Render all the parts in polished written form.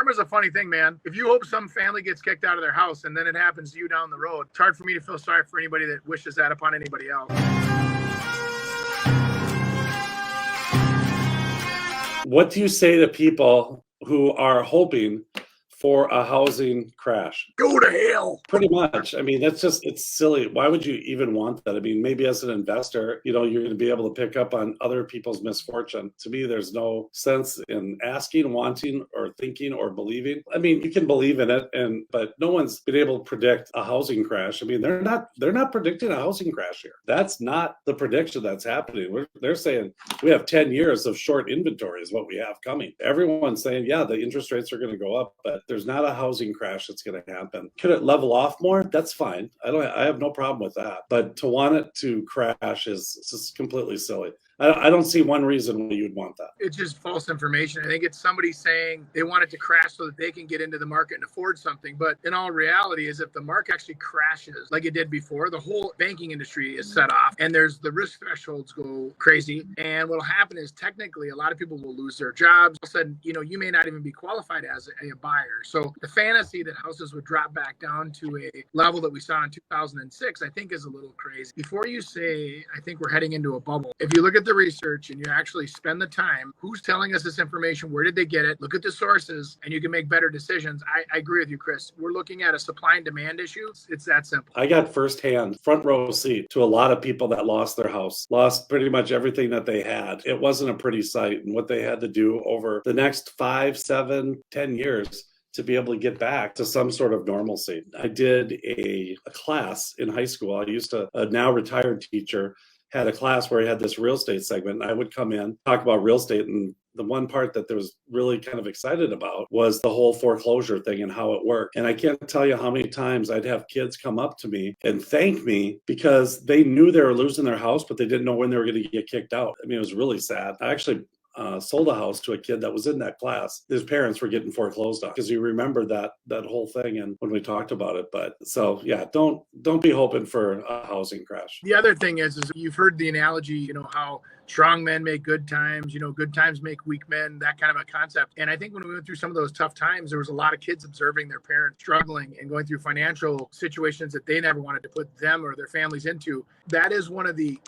Karma's a funny thing, man. If you hope some family gets kicked out of their house and then it happens to you down the road, it's hard for me to feel sorry for anybody that wishes that upon anybody else. What do you say to people who are hoping for a housing crash? Go to hell. Pretty much. I mean, it's silly. Why would you even want that? I mean, maybe as an investor, you're going to be able to pick up on other people's misfortune. To me, there's no sense in asking, wanting, or thinking, or believing. I mean, you can believe in it, but no one's been able to predict a housing crash. I mean, they're not predicting a housing crash here. That's not the prediction that's happening. They're saying we have 10 years of short inventory is what we have coming. Everyone's saying, yeah, the interest rates are going to go up, but there's not a housing crash that's going to happen. Could it level off more? That's fine. I have no problem with that. But to want it to crash is just completely silly. I don't see one reason why you'd want that. It's just false information. I think it's somebody saying they want it to crash so that they can get into the market and afford something. But in all reality is if the market actually crashes like it did before, the whole banking industry is set off and the risk thresholds go crazy. And what'll happen is technically a lot of people will lose their jobs. All of a sudden, you may not even be qualified as a buyer. So the fantasy that houses would drop back down to a level that we saw in 2006, I think is a little crazy. Before you say, I think we're heading into a bubble, if you look at the research and you actually spend the time, who's telling us this information, where did they get it, look at the sources, and you can make better decisions. I agree with you, Chris. We're looking at a supply and demand issue. It's that simple. I got firsthand front row seat to a lot of people that lost their house, lost pretty much everything that they had. It wasn't a pretty sight, and what they had to do over the next 5, 7, 10 years to be able to get back to some sort of normalcy. I did a class in high school. I used to, a now retired teacher had a class where he had this real estate segment. And I would come in, talk about real estate. And the one part that there was really kind of excited about was the whole foreclosure thing and how it worked. And I can't tell you how many times I'd have kids come up to me and thank me because they knew they were losing their house, but they didn't know when they were going to get kicked out. I mean, it was really sad. I actually sold a house to a kid that was in that class. His parents were getting foreclosed on because he remembered that whole thing and when we talked about it. But so yeah, don't be hoping for a housing crash. The other thing is you've heard the analogy, how strong men make good times, good times make weak men, that kind of a concept. And I think when we went through some of those tough times, there was a lot of kids observing their parents struggling and going through financial situations that they never wanted to put them or their families into. That is one of the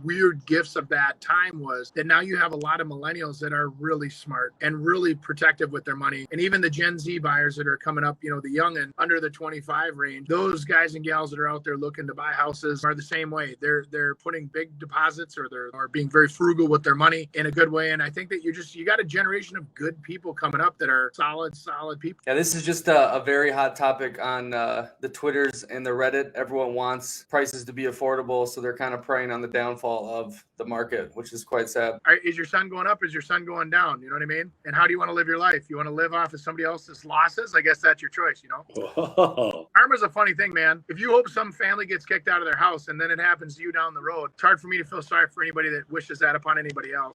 weird gifts of that time, was that now you have a lot of millennials that are really smart and really protective with their money. And even the Gen Z buyers that are coming up, the young and under the 25 range, those guys and gals that are out there looking to buy houses are the same way. They're putting big deposits or they're being very frugal with their money in a good way. And I think that you got a generation of good people coming up that are solid people. Yeah, this is just a very hot topic on the Twitters and the Reddit. Everyone wants prices to be affordable, so they're kind of preying on the downfall of the market, which is quite sad. Is your son going up? Is your son going down? You know what I mean? And how do you want to live your life? You want to live off of somebody else's losses? I guess that's your choice, Whoa. Karma's a funny thing, man. If you hope some family gets kicked out of their house and then it happens to you down the road, it's hard for me to feel sorry for anybody that wishes that upon anybody else.